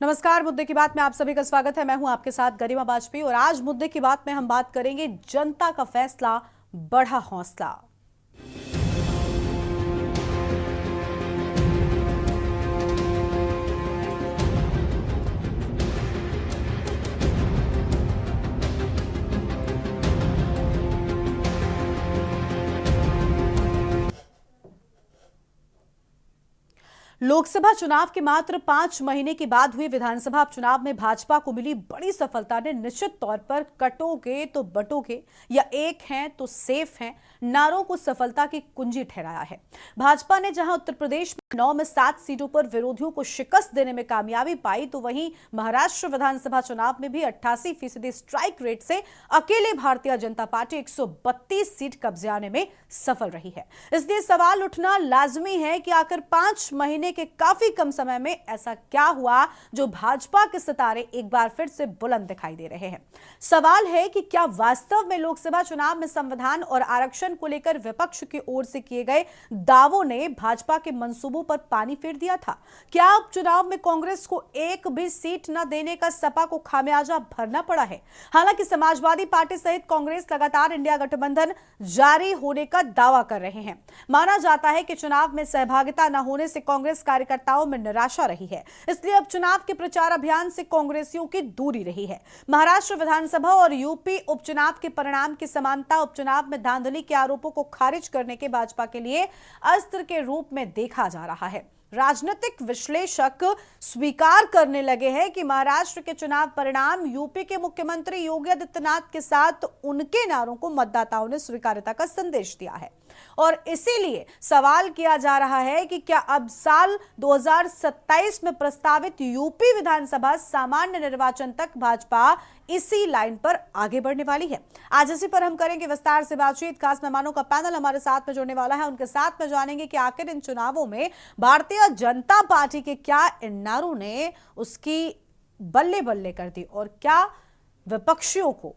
नमस्कार। मुद्दे की बात में आप सभी का स्वागत है। मैं हूं आपके साथ गरिमा वाजपेयी और आज मुद्दे की बात में हम बात करेंगे जनता का फैसला, बढ़ा हौसला। लोकसभा चुनाव के मात्र 5 महीने के बाद हुए विधानसभा चुनाव में भाजपा को मिली बड़ी सफलता ने निश्चित तौर पर कटोगे तो बटोगे या एक हैं तो सेफ हैं नारों को सफलता की कुंजी ठहराया है। भाजपा ने जहां उत्तर प्रदेश में 9 में 7 सीटों पर विरोधियों को शिकस्त देने में कामयाबी पाई, तो वहीं महाराष्ट्र विधानसभा चुनाव में भी 88% स्ट्राइक रेट से अकेले भारतीय जनता पार्टी 132 सीट कब्जाने में सफल रही है। इसलिए सवाल उठना लाजमी है कि आखिर 5 महीने के काफी कम समय में ऐसा क्या हुआ जो भाजपा के सितारे एक बार फिर से बुलंद दिखाई दे रहे हैं। सवाल है कि क्या वास्तव में लोकसभा चुनाव में संविधान और आरक्षण को लेकर विपक्ष की ओर से किए गए दावों ने भाजपा के मंसूबों पर पानी फेर दिया था? क्या उपचुनाव में कांग्रेस को एक भी सीट न देने का सपा को खामियाजा भरना पड़ा है? हालांकि समाजवादी पार्टी सहित कांग्रेस लगातार इंडिया गठबंधन जारी होने का दावा कर रहे हैं। माना जाता है कि चुनाव में सहभागिता न होने से कांग्रेस कार्यकर्ताओं में निराशा रही है, इसलिए अब चुनाव के प्रचार अभियान से कांग्रेसियों की दूरी रही है। महाराष्ट्र विधानसभा और यूपी उपचुनाव के परिणाम की समानता उपचुनाव में धांधली के आरोपों को खारिज करने के भाजपा के लिए अस्त्र के रूप में देखा जा रहा है। राजनीतिक विश्लेषक स्वीकार करने लगे हैं कि महाराष्ट्र के चुनाव परिणाम यूपी के मुख्यमंत्री योगी आदित्यनाथ के साथ उनके नारों को मतदाताओं ने स्वीकार्यता का संदेश दिया है और इसीलिए सवाल किया जा रहा है कि क्या अब साल 2027 में प्रस्तावित यूपी विधानसभा सामान्य निर्वाचन तक भाजपा इसी लाइन पर आगे बढ़ने वाली है। आज इसी पर हम करेंगे विस्तार से बातचीत। खास मेहमानों का पैनल हमारे साथ में जुड़ने वाला है, उनके साथ में जानेंगे कि आखिर इन चुनावों में भारतीय जनता पार्टी के क्या इन नारों ने उसकी बल्ले बल्ले कर दी और क्या विपक्षियों को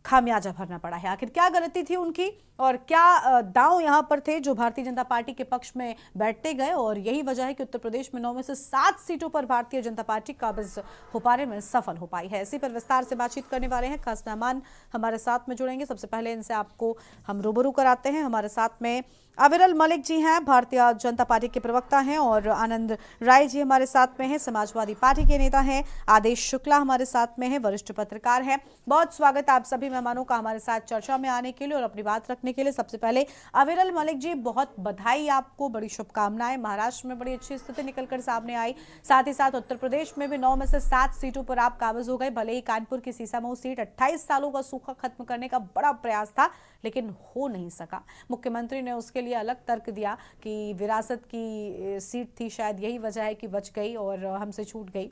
खामियाजा भरना पड़ा है। आखिर क्या गलती थी उनकी और क्या दांव यहां पर थे जो भारतीय जनता पार्टी के पक्ष में बैठते गए, और यही वजह है कि उत्तर प्रदेश में 9 में से 7 सीटों पर भारतीय जनता पार्टी काबिज हो पाने में सफल हो पाई है। इसी पर विस्तार से बातचीत करने वाले हैं खास मेहमान हमारे साथ में जुड़ेंगे। सबसे पहले इनसे आपको हम रूबरू कराते हैं। हमारे साथ में अविरल मलिक जी हैं, भारतीय जनता पार्टी के प्रवक्ता हैं, और आनंद राय जी हमारे साथ में हैं, समाजवादी पार्टी के नेता हैं। आदेश शुक्ला हमारे साथ में हैं, वरिष्ठ पत्रकार हैं। बहुत स्वागत आप सभी मेहमानों का हमारे साथ चर्चा में आने के लिए और अपनी बात रखने के लिए। सबसे पहले अविरल मलिक जी, बहुत बधाई आपको, बड़ी शुभकामनाएं। महाराष्ट्र में बड़ी अच्छी स्थिति निकलकर सामने आई, साथ ही साथ उत्तर प्रदेश में भी 9 में से 7 सीटों पर आप काबिज हो गए। भले ही कानपुर की सीसामऊ सीट 28 सालों का सूखा खत्म करने का बड़ा प्रयास था, लेकिन हो नहीं सका। मुख्यमंत्री ने उसके लिए अलग तर्क दिया कि विरासत की सीट थी, शायद यही वजह है कि बच गई और हमसे छूट गई।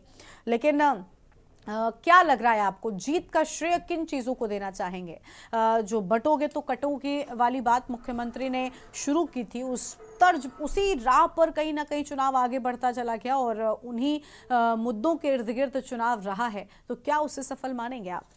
लेकिन क्या लग रहा है आपको, जीत का श्रेय किन चीजों को देना चाहेंगे? जो बटोगे तो कटोगे वाली बात मुख्यमंत्री ने शुरू की थी, उस तर्ज उसी राह पर कहीं ना कहीं चुनाव आगे बढ़ता चला गया और उन्हीं मुद्दों के इर्द गिर्द चुनाव रहा है, तो क्या उसे सफल मानेंगे आप?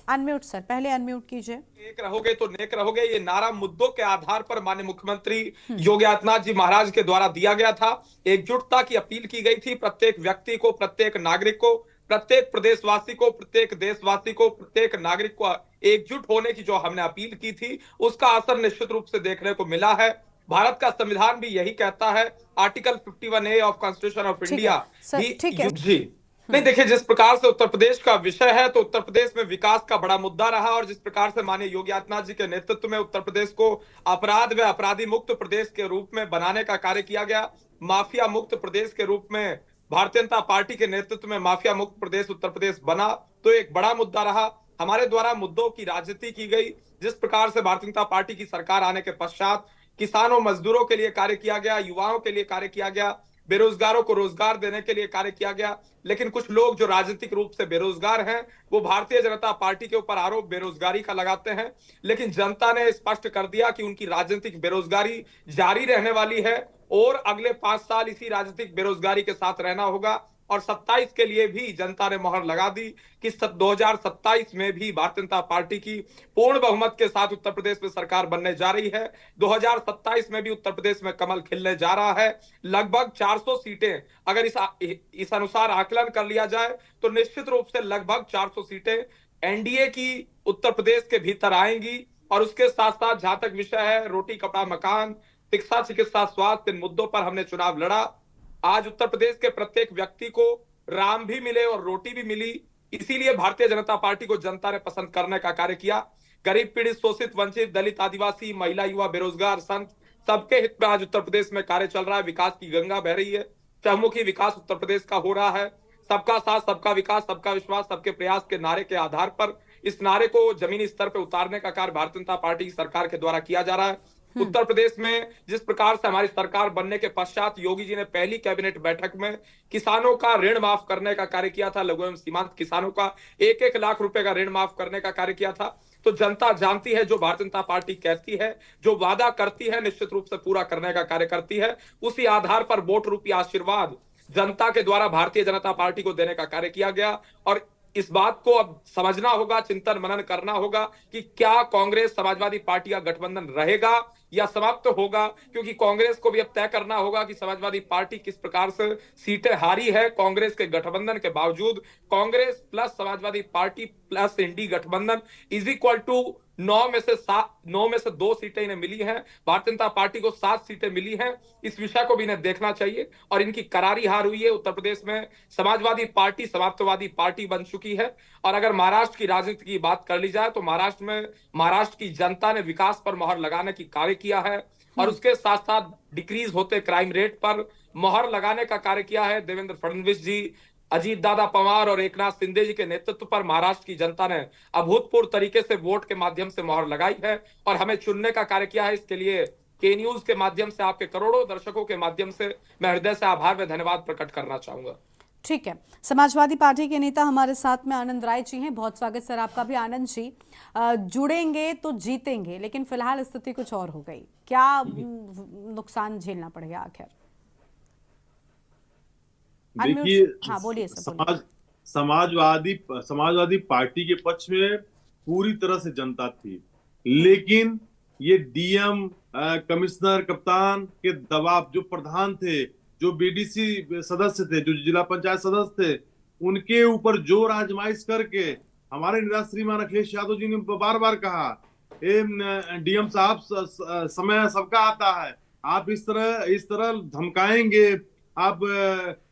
अनम्यूट सर, पहले अनम्यूट कीजिए। एक रहोगे तो नेक रहोगे, ये नारा मुद्दों के आधार पर माननीय मुख्यमंत्री योगी आदित्यनाथ जी महाराज के द्वारा दिया गया था। एकजुटता की अपील की गई थी प्रत्येक व्यक्ति को, प्रत्येक नागरिक को, प्रत्येक प्रदेशवासी को, प्रत्येक देशवासी को, प्रत्येक नागरिक को एकजुट होने की जो हमने अपील की थी, उसका असर निश्चित रूप से देखने को मिला है। भारत का संविधान भी यही कहता है, article 51A of constitution of India जी। नहीं, देखिए, जिस प्रकार से उत्तर प्रदेश का विषय है, तो उत्तर प्रदेश में विकास का बड़ा मुद्दा रहा और जिस प्रकार से माननीय योगी आदित्यनाथ जी के नेतृत्व में उत्तर प्रदेश को अपराध व अपराधी मुक्त प्रदेश के रूप में बनाने का कार्य किया गया, माफिया मुक्त प्रदेश के रूप में भारतीय जनता पार्टी के नेतृत्व में माफिया मुक्त प्रदेश उत्तर प्रदेश बना, तो एक बड़ा मुद्दा रहा। हमारे द्वारा मुद्दों की राजनीति की गई। जिस प्रकार से भारतीय जनता पार्टी की सरकार आने के पश्चात किसानों मजदूरों के लिए कार्य किया गया, युवाओं के लिए कार्य किया गया, बेरोजगारों को रोजगार देने के लिए कार्य किया गया, लेकिन कुछ लोग जो राजनीतिक रूप से बेरोजगार हैं, वो भारतीय जनता पार्टी के ऊपर आरोप बेरोजगारी का लगाते हैं। लेकिन जनता ने स्पष्ट कर दिया कि उनकी राजनीतिक बेरोजगारी जारी रहने वाली है और अगले 5 साल इसी राजनीतिक बेरोजगारी के साथ रहना होगा। और 27 के लिए भी जनता ने मोहर लगा दी कि 2027 में भी भारतीय जनता पार्टी की पूर्ण बहुमत के साथ उत्तर प्रदेश में सरकार बनने जा रही है। 2027 में भी उत्तर प्रदेश में कमल खिलने जा रहा है। लगभग 400 सीटें अगर इस अनुसार आकलन कर लिया जाए तो निश्चित रूप से लगभग 400 सीटें एनडीए की उत्तर प्रदेश के भीतर आएंगी। और उसके साथ साथ जहां तक विषय है रोटी कपड़ा मकान, शिक्षा चिकित्सा स्वास्थ्य, इन मुद्दों पर हमने चुनाव लड़ा। आज उत्तर प्रदेश के प्रत्येक व्यक्ति को राम भी मिले और रोटी भी मिली, इसीलिए भारतीय जनता पार्टी को जनता ने पसंद करने का कार्य किया। गरीब पीड़ित शोषित वंचित दलित आदिवासी महिला युवा बेरोजगार संत सबके हित में आज उत्तर प्रदेश में कार्य चल रहा है। विकास की गंगा बह रही है, चहुमुखी विकास उत्तर प्रदेश का हो रहा है। सबका साथ सबका विकास सबका विश्वास सबके प्रयास के नारे के आधार पर इस नारे को जमीनी स्तर पर उतारने का कार्य भारतीय जनता पार्टी की सरकार के द्वारा किया जा रहा है। उत्तर प्रदेश में जिस प्रकार से हमारी सरकार बनने के पश्चात योगी जी ने पहली कैबिनेट बैठक में किसानों का ऋण माफ करने का कार्य किया था, लघु एवं सीमांत किसानों का 1-1 लाख रुपए का ऋण माफ करने का कार्य किया था। तो जनता जानती है जो भारतीय जनता पार्टी कहती है, जो वादा करती है, निश्चित रूप से पूरा करने का कार्य करती है। उसी आधार पर वोट रूपी आशीर्वाद जनता के द्वारा भारतीय जनता पार्टी को देने का कार्य किया गया। और इस बात को अब समझना होगा, चिंतन मनन करना होगा कि क्या कांग्रेस समाजवादी पार्टी का गठबंधन रहेगा या समाप्त होगा, क्योंकि कांग्रेस को भी अब तय करना होगा कि समाजवादी पार्टी किस प्रकार से सीटें हारी है। कांग्रेस के गठबंधन के बावजूद Congress plus Samajwadi Party plus INDI गठबंधन इज इक्वल टू 9 में से 2 सीटें इन्हें मिली हैं। भारतीय जनता पार्टी को 7 सीटें मिली हैं। इस विषय को भी इन्हें देखना चाहिए और इनकी करारी हार हुई है। उत्तर प्रदेश में समाजवादी पार्टी समाप्तवादी पार्टी बन चुकी है। और अगर महाराष्ट्र की राजनीति की बात कर ली जाए तो महाराष्ट्र की जनता ने विकास पर मोहर लगाने की कार्य किया है और उसके साथ साथ डिक्रीज होते क्राइम रेट पर मोहर लगाने का कार्य किया है। देवेंद्र फडणवीस जी, अजीत दादा पवार और एकनाथ शिंदे जी के नेतृत्व पर महाराष्ट्र की जनता ने अभूतपूर्व तरीके से वोट के माध्यम से मोहर लगाई है और हमें चुनने का कार्य किया है। इसके लिए के न्यूज के माध्यम से आपके करोड़ों दर्शकों के माध्यम से मैं हृदय से आभार व धन्यवाद प्रकट करना चाहूंगा। ठीक है, समाजवादी पार्टी के नेता हमारे साथ में आनंद राय जी हैं। बहुत स्वागत सर आपका भी। आनंद जी, जुड़ेंगे तो जीतेंगे, लेकिन फिलहाल स्थिति कुछ और हो गई, क्या नुकसान झेलना पड़ेगा आखिर? देखिए, हाँ बोलिए सर। समाजवादी पार्टी के पक्ष में पूरी तरह से जनता थी, लेकिन ये डीएम कमिश्नर कप्तान के दबाव, जो प्रधान थे, जो बीडीसी सदस्य थे, जो जिला पंचायत सदस्य थे, उनके ऊपर जोर आजमाइश करके हमारे नेता श्रीमान अखिलेश यादव जी ने बार बार कहा, डीएम साहब समय सबका आता है, आप इस तरह धमकाएंगे, आप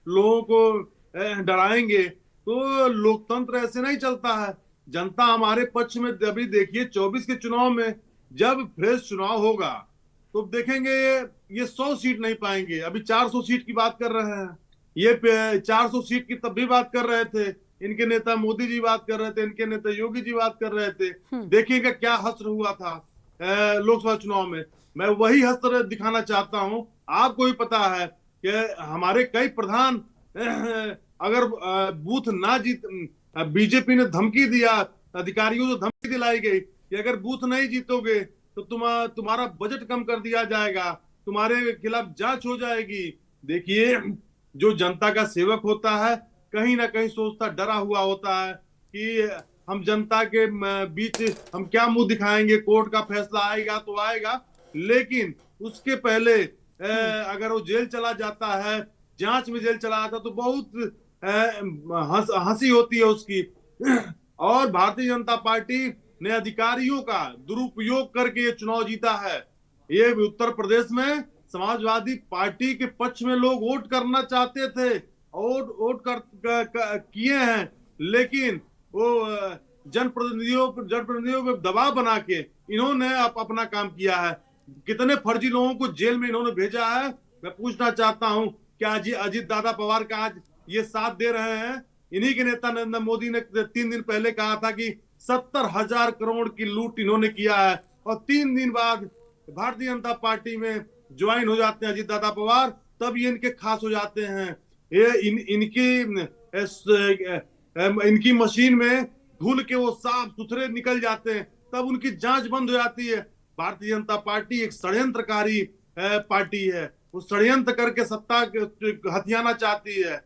लोगों को डराएंगे तो लोकतंत्र ऐसे नहीं चलता है। जनता हमारे पक्ष में। अभी देखिए 24 के चुनाव में जब फ्रेश चुनाव होगा तो देखेंगे ये 100 सीट नहीं पाएंगे। अभी 400 सीट की बात कर रहे हैं, ये 400 सीट की तब भी बात कर रहे थे, इनके नेता मोदी जी बात कर रहे थे, इनके नेता योगी जी बात कर रहे थे। देखिएगा क्या हश्र हुआ था लोकसभा चुनाव में। मैं वही हश्र दिखाना चाहता हूं। आपको भी पता है कि हमारे कई प्रधान अगर बूथ ना जीत, बीजेपी ने धमकी दिया, अधिकारियों को धमकी दिलाई गई कि अगर बूथ नहीं जीतोगे तो तुम्हारा बजट कम कर दिया जाएगा, तुम्हारे खिलाफ जांच हो जाएगी। देखिए, जो जनता का सेवक होता है कहीं ना कहीं सोचता, डरा हुआ होता है कि हम जनता के बीच हम क्या मुंह दिखाएंगे, कोर्ट का फैसला आएगा तो आएगा, लेकिन उसके पहले अगर वो जेल चला जाता है, जांच में जेल चला जाता तो बहुत हंसी होती है उसकी। और भारतीय जनता पार्टी ने अधिकारियों का दुरुपयोग करके ये चुनाव जीता है। ये उत्तर प्रदेश में समाजवादी पार्टी के पक्ष में लोग वोट करना चाहते थे, वोट किए हैं, लेकिन वो जनप्रतिनिधियों पर दबाव बना के इन्होंने अपना काम किया है। कितने फर्जी लोगों को जेल में इन्होंने भेजा है। मैं पूछना चाहता हूं, क्या अजीत दादा पवार का आज ये साथ दे रहे हैं? इन्हीं के नेता नरेंद्र मोदी ने 3 दिन पहले कहा था कि 70,000 करोड़ की लूट इन्होंने किया है, और 3 दिन बाद भारतीय जनता पार्टी में ज्वाइन हो जाते हैं अजीत दादा पवार, तब ये इनके खास हो जाते हैं। ये इनकी मशीन में धुल के वो साफ सुथरे निकल जाते हैं, तब उनकी जांच बंद हो जाती है। भारतीय जनता पार्टी एक षड्यंत्रकारी पार्टी है, वो षड्यंत्र करके सत्ता हथियाना चाहती है।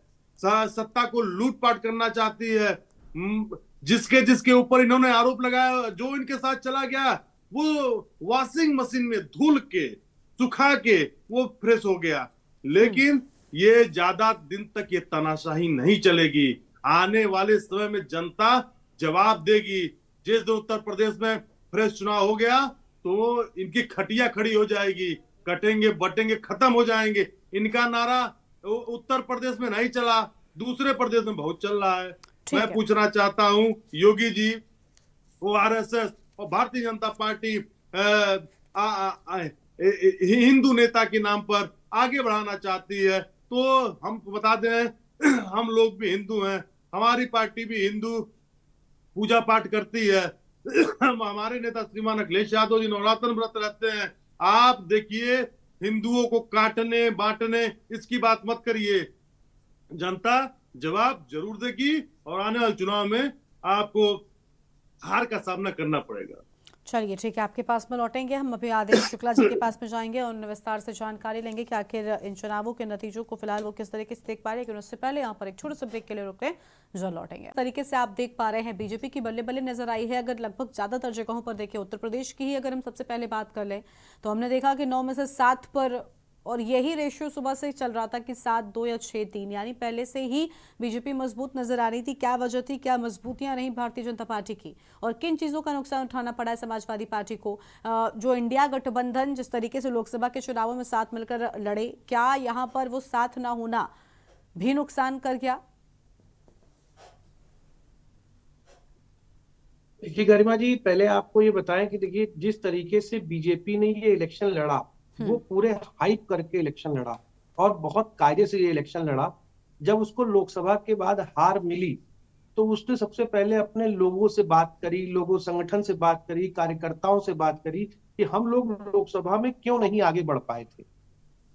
सत्ता को लूटपाट करना चाहती है। जिसके जिसके ऊपर इन्होंने आरोप लगाया, जो इनके साथ चला गया, वो वॉशिंग मशीन में धुल के सुखा के वो फ्रेश हो गया। लेकिन ये ज्यादा दिन तक ये तानाशाही नहीं चलेगी। आने वाले समय में जनता जवाब देगी। जिस दिन उत्तर प्रदेश में फ्रेश चुनाव हो गया तो इनकी खटिया खड़ी हो जाएगी, कटेंगे बटेंगे खत्म हो जाएंगे। इनका नारा उत्तर प्रदेश में नहीं चला, दूसरे प्रदेश में बहुत चल रहा है। मैं पूछना चाहता हूं योगी जी, वो आरएसएस और भारतीय जनता पार्टी हिंदू नेता के नाम पर आगे बढ़ाना चाहती है, तो हम बता दें हम लोग भी हिंदू हैं, हमारी पार्टी भी हिंदू पूजा पाठ करती है। हमारे नेता श्रीमान अखिलेश यादव जी नवरात्र व्रत रहते हैं। आप देखिए, हिंदुओं को काटने बांटने इसकी बात मत करिए। जनता जवाब जरूर देगी और आने वाले चुनाव में आपको हार का सामना करना पड़ेगा। चलिए ठीक है, आपके पास में लौटेंगे हम। अभी आदेश शुक्ला जी के पास में जाएंगे और विस्तार से जानकारी लेंगे कि आखिर इन चुनावों के नतीजों को फिलहाल वो किस तरीके से देख पा रहे हैं। लेकिन उससे पहले यहाँ पर एक छोटे से ब्रेक के लिए रुकते हैं, जो लौटेंगे। इस तरीके से आप देख पा रहे हैं बीजेपी की बल्ले बल्ले नजर आई है। अगर लगभग ज्यादातर जगहों पर देखें, उत्तर प्रदेश की ही अगर हम सबसे पहले बात कर लें तो हमने देखा कि 9 में से 7 पर, और यही रेशियो सुबह से चल रहा था कि 7-2 या 6-3, यानी पहले से ही बीजेपी मजबूत नजर आ रही थी। क्या वजह थी, क्या मजबूतियां रही भारतीय जनता पार्टी की, और किन चीजों का नुकसान उठाना पड़ा है समाजवादी पार्टी को? जो इंडिया गठबंधन जिस तरीके से लोकसभा के चुनावों में साथ मिलकर लड़े, क्या यहाँ पर वो साथ ना होना भी नुकसान कर गया? देखिए गरिमा जी, पहले आपको ये बताएं कि देखिए जिस तरीके से बीजेपी ने ये इलेक्शन लड़ा, वो पूरे हाइप करके इलेक्शन लड़ा और बहुत कायदे से ये इलेक्शन लड़ा। जब उसको लोकसभा के बाद हार मिली तो उसने सबसे पहले अपने लोगों से बात करी, लोगों संगठन से बात करी, कार्यकर्ताओं से बात करी कि हम लोग लोकसभा में क्यों नहीं आगे बढ़ पाए थे।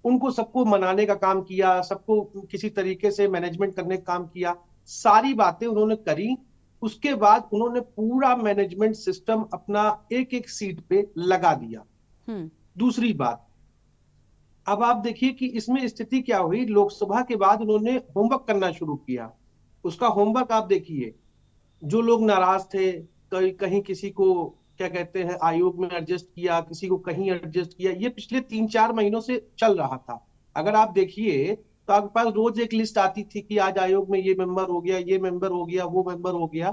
उनको सबको मनाने का काम किया, सबको किसी तरीके से मैनेजमेंट करने का काम किया, सारी बातें उन्होंने करी। उसके बाद उन्होंने पूरा मैनेजमेंट सिस्टम अपना एक एक सीट पे लगा दिया। दूसरी बात, अब आप देखिए कि इसमें स्थिति क्या हुई। लोकसभा के बाद उन्होंने होमवर्क करना शुरू किया। उसका होमवर्क आप देखिए, जो लोग नाराज थे, कहीं किसी को क्या कहते हैं आयोग में एडजस्ट किया, किसी को कहीं एडजस्ट किया, ये पिछले 3-4 महीनों से चल रहा था। अगर आप देखिए तो आपके पास रोज एक लिस्ट आती थी कि आज आयोग में ये मेंबर हो गया, ये मेंबर हो गया, वो मेंबर हो गया।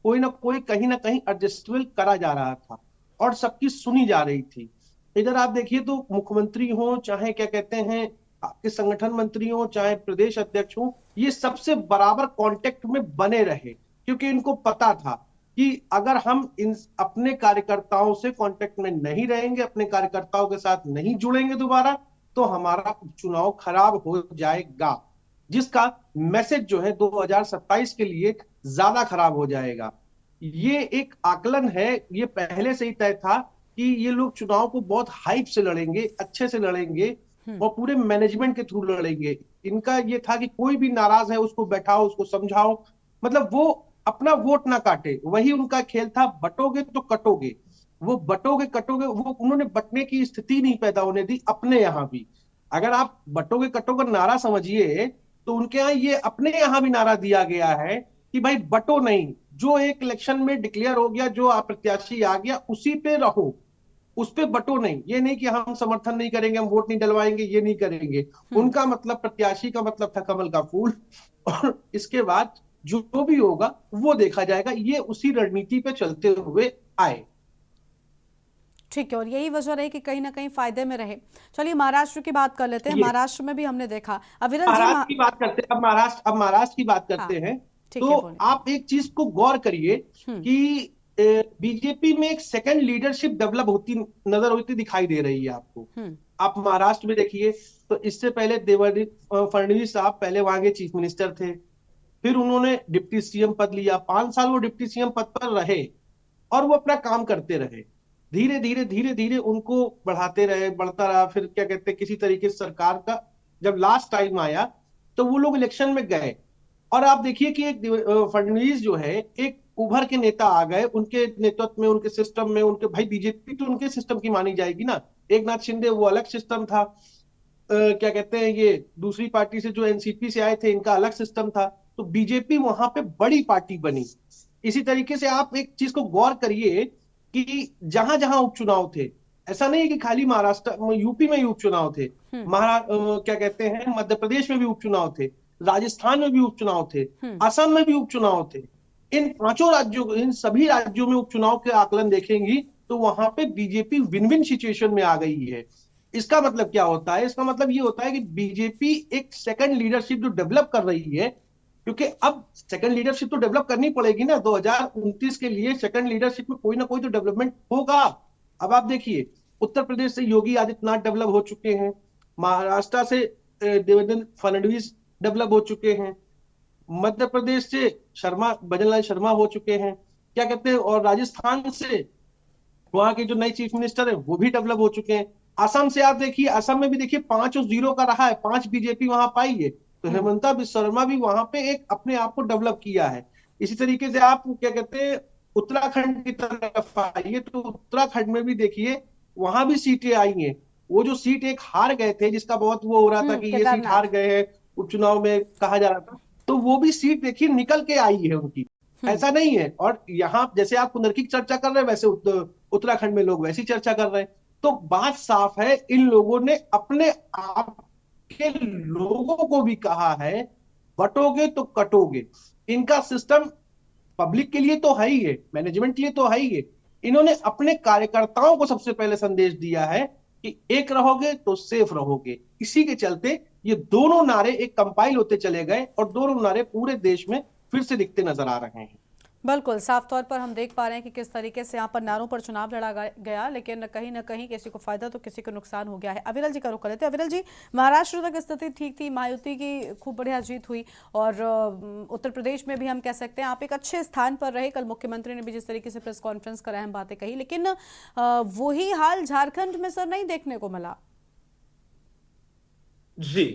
कोई ना कोई कहीं ना कहीं एडजस्टमेंट करा जा रहा था और सबकी सुनी जा रही थी। इधर आप देखिए तो मुख्यमंत्री हो, चाहे क्या कहते हैं आपके संगठन मंत्री हो, चाहे प्रदेश अध्यक्ष हो, ये सबसे बराबर कांटेक्ट में बने रहे, क्योंकि इनको पता था कि अगर हम इन अपने कार्यकर्ताओं से कांटेक्ट में नहीं रहेंगे, अपने कार्यकर्ताओं के साथ नहीं जुड़ेंगे दोबारा, तो हमारा चुनाव खराब हो जाएगा, जिसका मैसेज जो है 2027 के लिए ज्यादा खराब हो जाएगा। ये एक आकलन है, ये पहले से ही तय था कि ये लोग चुनाव को बहुत हाइप से लड़ेंगे, अच्छे से लड़ेंगे और पूरे मैनेजमेंट के थ्रू लड़ेंगे। इनका ये था कि कोई भी नाराज है उसको बैठाओ, उसको समझाओ, मतलब वो अपना वोट ना काटे, वही उनका खेल था। बटोगे तो कटोगे, वो बटोगे कटोगे, वो उन्होंने बटने की स्थिति नहीं पैदा होने दी अपने यहाँ भी। अगर आप बटोगे कटोगे नारा समझिए तो उनके यहाँ ये अपने यहाँ भी नारा दिया गया है कि भाई बटो नहीं, जो एक इलेक्शन में डिक्लेयर हो गया, जो अप्रत्याशी आ गया उसी पे रहो, उस पे बटो नहीं। ये नहीं कि हम समर्थन नहीं करेंगे, हम वोट नहीं डलवाएंगे, ये नहीं करेंगे। उनका मतलब प्रत्याशी का मतलब था कमल का फूल, और इसके बाद जो भी होगा वो देखा जाएगा। ये उसी रणनीति पे चलते हुए आए। ठीक है, और यही वजह रही कि कहीं ना कहीं फायदे में रहे। चलिए महाराष्ट्र की बात कर लेते हैं। महाराष्ट्र में भी हमने देखा, महाराष्ट्र की बात करते हैं। अब महाराष्ट्र की बात करते हैं तो आप एक चीज को गौर करिए कि बीजेपी में एक सेकंड लीडरशिप डेवलप होती नजर होती दिखाई दे रही है आपको। आप महाराष्ट्र में देखिए तो इससे पहले फडणवीस साहब पहले वहां के चीफ मिनिस्टर थे, फिर उन्होंने डिप्टी सीएम पद लिया, 5 साल वो डिप्टी सीएम पद पर रहे और वो अपना काम करते रहे। धीरे धीरे उनको बढ़ाते रहे, बढ़ता रहा। फिर क्या कहते हैं किसी तरीके से सरकार का जब लास्ट टाइम आया तो वो लोग इलेक्शन में गए और आप देखिए कि एक फडणवीस जो है एक उभर के नेता आ गए, उनके नेतृत्व में, उनके सिस्टम में। उनके भाई बीजेपी तो उनके सिस्टम की मानी जाएगी ना, एक नाथ शिंदे वो अलग सिस्टम था। क्या कहते हैं, ये दूसरी पार्टी से जो एनसीपी से आए थे, इनका अलग सिस्टम था, तो बीजेपी वहां पे बड़ी पार्टी बनी। इसी तरीके से आप एक चीज को गौर करिए कि जहां जहां उपचुनाव थे, ऐसा नहीं है कि खाली महाराष्ट्र यूपी में ही उपचुनाव थे, क्या कहते हैं, मध्य प्रदेश में भी उपचुनाव थे, राजस्थान में भी उपचुनाव थे, असम में भी उपचुनाव थे। इन पांचों राज्यों, इन सभी राज्यों में उपचुनाव के आकलन देखेंगी तो वहां पे बीजेपी विन विन सिचुएशन में आ गई है। इसका मतलब क्या होता है? इसका मतलब ये होता है कि बीजेपी एक सेकंड लीडरशिप जो डेवलप कर रही है, क्योंकि अब सेकंड लीडरशिप तो डेवलप करनी पड़ेगी ना, 2029 के लिए सेकंड लीडरशिप में कोई ना कोई तो डेवलपमेंट होगा। अब आप देखिए, उत्तर प्रदेश से योगी आदित्यनाथ डेवलप हो चुके हैं, महाराष्ट्र से देवेंद्र फडणवीस डेवलप हो चुके हैं, मध्य प्रदेश से भजनलाल शर्मा हो चुके हैं, क्या कहते हैं, और राजस्थान से वहां के जो नए चीफ मिनिस्टर है वो भी डेवलप हो चुके हैं। असम से आप देखिए, असम में भी देखिए 5-0 का रहा है, 5 बीजेपी वहां पाई है, तो हेमंता बिस्वा शर्मा भी वहां पे एक अपने आप को डेवलप किया है। इसी तरीके से आप क्या कहते हैं, उत्तराखंड की तरफ आइए तो उत्तराखंड में भी देखिए वहां भी सीटें आई हैं। वो जो सीट एक हार गए थे, जिसका बहुत वो हो रहा था कि ये सीट हार गए हैं उपचुनाव में, कहा जा रहा था, तो वो भी सीट देखिए निकल के आई है उनकी, ऐसा नहीं है। और यहाँ जैसे आप पुनर्की की चर्चा कर रहे हैं, वैसे उत्तराखंड में लोग वैसी चर्चा कर रहे हैं। तो बात साफ है, इन लोगों ने अपने आप के लोगों को भी कहा है, बटोगे तो कटोगे। इनका सिस्टम पब्लिक के लिए तो है ही है, मैनेजमेंट के लिए तो है ही है। इन्होंने अपने कार्यकर्ताओं को सबसे पहले संदेश दिया है कि एक रहोगे तो सेफ रहोगे। इसी के चलते ये दोनों नारे एक कंपाइल होते चले गए और दोनों नारे पूरे देश में फिर से दिखते नजर आ रहे हैं। बिल्कुल, साफ तौर पर हम देख पा रहे हैं कि किस तरीके से यहाँ पर नारों पर चुनाव लड़ा गया, लेकिन कहीं ना कहीं किसी को फायदा तो किसी को नुकसान हो गया है। अविरल जी का रुख कर लेते हैं। अविरल जी, महाराष्ट्र तक स्थिति ठीक थी, महायुति की खूब बढ़िया जीत हुई, और उत्तर प्रदेश में भी हम कह सकते हैं आप एक अच्छे स्थान पर रहे। कल मुख्यमंत्री ने भी जिस तरीके से प्रेस कॉन्फ्रेंस कर अहम बातें कही, लेकिन वही हाल झारखंड में सर नहीं देखने को मिला। जी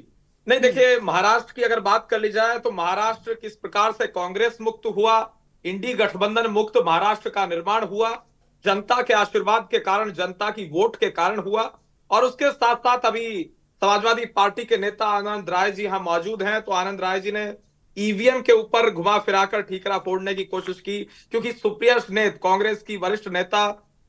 नहीं, देखिए महाराष्ट्र की अगर बात कर ली जाए तो महाराष्ट्र किस प्रकार से कांग्रेस मुक्त हुआ, इंडी गठबंधन मुक्त महाराष्ट्र का निर्माण हुआ, जनता के आशीर्वाद के कारण, जनता की वोट के कारण हुआ। और उसके साथ साथ अभी समाजवादी पार्टी के नेता आनंद राय जी यहां मौजूद हैं, तो आनंद राय जी ने ईवीएम के ऊपर घुमा फिराकर ठीकरा फोड़ने की कोशिश की, क्योंकि सुप्रिया स्नेत, कांग्रेस की वरिष्ठ नेता,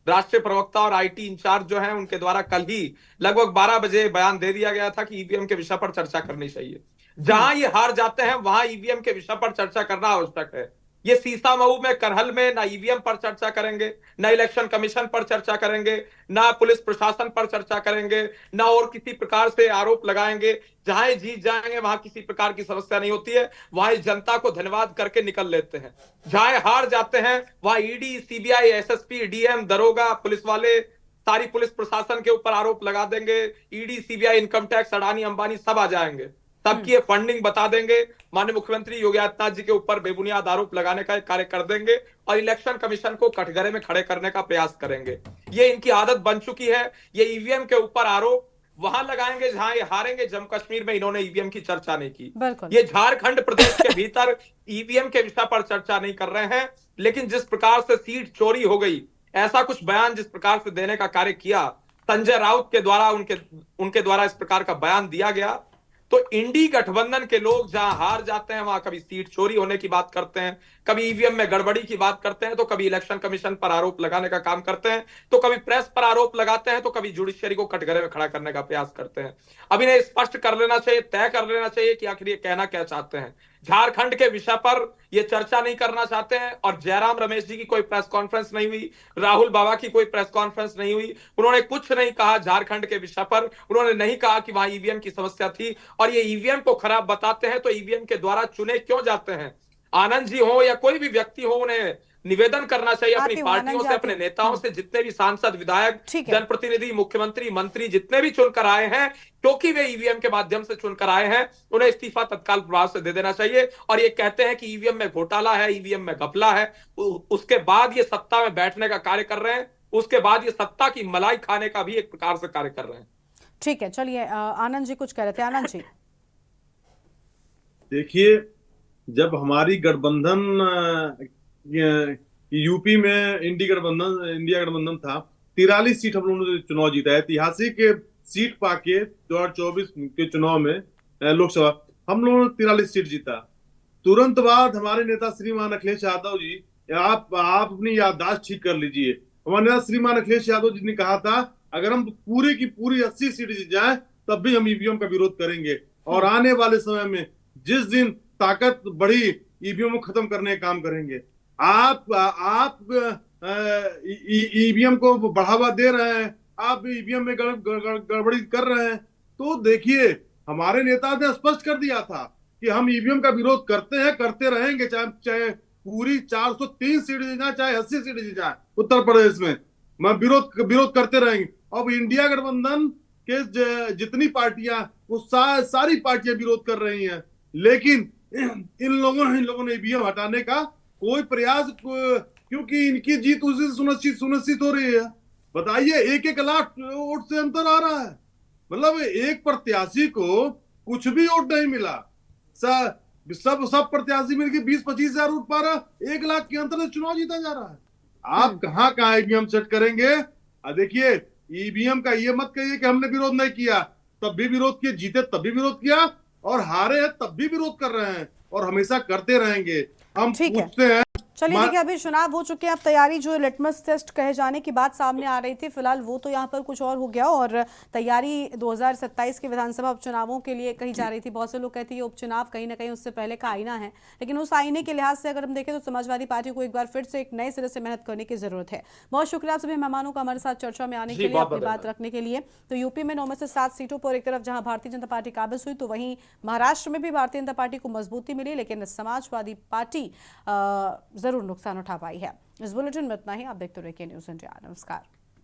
राष्ट्रीय प्रवक्ता और आईटी इंचार्ज जो हैं, उनके द्वारा कल ही लगभग 12 बजे बयान दे दिया गया था कि ईवीएम के विषय पर चर्चा करनी चाहिए। जहां ये हार जाते हैं वहां ईवीएम के विषय पर चर्चा करना आवश्यक है। ये सीसामऊ में, करहल में ना ईवीएम पर चर्चा करेंगे, ना इलेक्शन कमीशन पर चर्चा करेंगे, ना पुलिस प्रशासन पर चर्चा करेंगे, ना और किसी प्रकार से आरोप लगाएंगे। जहां जीत जाएंगे वहां किसी प्रकार की समस्या नहीं होती है, वहां जनता को धन्यवाद करके निकल लेते हैं। जहां हार जाते हैं वहां ईडी, सीबीआई, एसएसपी, डीएम, दरोगा, पुलिस वाले, सारी पुलिस प्रशासन के ऊपर आरोप लगा देंगे। ED, CBI, income tax, Adani Ambani सब आ जाएंगे, सबकी ये फंडिंग बता देंगे, माननीय मुख्यमंत्री योगी आदित्यनाथ जी के ऊपर बेबुनियाद आरोप लगाने का कार्य कर देंगे और इलेक्शन कमीशन को कटघरे में खड़े करने का प्रयास करेंगे। ये इनकी आदत बन चुकी है। ये ईवीएम के ऊपर आरोप वहां लगाएंगे जहां ये हारेंगे। जम्मू कश्मीर में इन्होंने ईवीएम की चर्चा नहीं की। ये झारखंड प्रदेश के भीतर ईवीएम के विषय पर चर्चा नहीं कर रहे हैं। लेकिन जिस प्रकार से सीट चोरी हो गई, ऐसा कुछ बयान जिस प्रकार से देने का कार्य किया संजय राउत के द्वारा, उनके द्वारा इस प्रकार का बयान दिया गया, तो इंडी गठबंधन के लोग जहां हार जाते हैं वहां कभी सीट चोरी होने की बात करते हैं, कभी ईवीएम में गड़बड़ी की बात करते हैं, तो कभी इलेक्शन कमीशन पर आरोप लगाने का काम करते हैं, तो कभी प्रेस पर आरोप लगाते हैं, तो कभी जुडिशियरी को कटघरे में खड़ा करने का प्रयास करते हैं। अब इन्हें स्पष्ट कर लेना चाहिए, तय कर लेना चाहिए कि आखिर ये कहना क्या चाहते हैं। झारखंड के विषय पर ये चर्चा नहीं करना चाहते हैं। और जयराम रमेश जी की कोई प्रेस कॉन्फ्रेंस नहीं हुई, राहुल बाबा की कोई प्रेस कॉन्फ्रेंस नहीं हुई, उन्होंने कुछ नहीं कहा झारखंड के विषय पर। उन्होंने नहीं कहा कि वहां ईवीएम की समस्या थी। और ये ईवीएम को खराब बताते हैं तो ईवीएम के द्वारा चुने क्यों जाते हैं? आनंद जी हो या कोई भी व्यक्ति हो, उन्हें निवेदन करना चाहिए अपनी पार्टियों से, अपने नेताओं से, जितने भी सांसद, विधायक, जनप्रतिनिधि, मुख्यमंत्री, मंत्री जितने भी चुनकर आए हैं, क्योंकि वे ईवीएम के माध्यम से चुनकर आए हैं, उन्हें इस्तीफा तत्काल प्रभाव से दे देना चाहिए। और ये कहते हैं कि ईवीएम में घोटाला है, ईवीएम में घपला है, उसके बाद ये सत्ता में बैठने का कार्य कर रहे हैं, उसके बाद ये सत्ता की मलाई खाने का भी एक प्रकार से कार्य कर रहे हैं। ठीक है, चलिए आनंद जी कुछ कह रहे थे। आनंद जी देखिए, जब हमारी गठबंधन यूपी में इंडिया गठबंधन था, 43 सीट हम लोगों ने चुनाव जीता है। ऐतिहासिक सीट पाके 2024 के चुनाव में लोकसभा हम लोगों ने 43 सीट जीता। तुरंत बाद हमारे नेता श्रीमान अखिलेश यादव जी, आप अपनी याददाश्त ठीक कर लीजिए। हमारे नेता श्रीमान अखिलेश यादव जी ने कहा था अगर हम पूरी की पूरी 80 सीट जीत जाए तब भी हम ईवीएम का विरोध करेंगे, और आने वाले समय में जिस दिन ताकत बढ़ी ईवीएम को खत्म करने का काम करेंगे। आप ईवीएम को बढ़ावा दे रहे हैं, आप ईवीएम में गड़बड़ी कर रहे हैं। तो देखिए हमारे नेता ने स्पष्ट कर दिया था कि हम ईवीएम का विरोध करते हैं, करते रहेंगे, चाहे पूरी 403 सीट जीत जाए, चाहे 80 सीट जीत जाए उत्तर प्रदेश में, मैं विरोध करते रहेंगे। अब इंडिया गठबंधन के जितनी पार्टियां, वो सारी पार्टियां विरोध कर रही हैं, लेकिन इन लोगों ने ईवीएम हटाने का कोई प्रयास, क्योंकि इनकी जीत उसी से सुनिश्चित हो रही है। बताइए 1-1 लाख वोट से अंतर आ रहा है, मतलब एक प्रत्याशी को कुछ भी वोट नहीं मिला, सब प्रत्याशी मिलकर 20-25 हजार वोट पा रहा, 1 लाख के अंतर से चुनाव जीता जा रहा है। आप कहाँ ईवीएम सेट करेंगे? देखिए ईवीएम का ये मत कहिए कि हमने विरोध नहीं किया, तब भी विरोध किया, जीते तब भी विरोध किया, और हारे हैं तब भी विरोध कर रहे हैं, और हमेशा करते रहेंगे। हम पूछते हैं। चलिए देखिए, अभी चुनाव हो चुके हैं, अब तैयारी जो लिटमस टेस्ट कहे जाने की बात सामने आ रही थी, फिलहाल वो तो यहाँ पर कुछ और हो गया, और तैयारी 2027 के विधानसभा उपचुनावों के लिए कही जा रही थी। बहुत से लोग कहते हैं ये उपचुनाव कहीं ना कहीं उससे पहले का आईना है, लेकिन उस आईने के लिहाज से अगर हम देखें तो समाजवादी पार्टी को एक बार फिर से एक नए सिरे से मेहनत करने की जरूरत है। बहुत शुक्रिया आप सभी मेहमानों का हमारे साथ चर्चा में आने के लिए, अपनी बात रखने के लिए। तो यूपी में 9 में से 7 सीटों पर एक तरफ जहां भारतीय जनता पार्टी काबिज हुई, तो वहीं महाराष्ट्र में भी भारतीय जनता पार्टी को मजबूती मिली, लेकिन समाजवादी पार्टी जरूर नुकसान उठा पाई है। इस बुलेटिन में इतना ही। आप देखते रहिए न्यूज़ इंडिया। नमस्कार।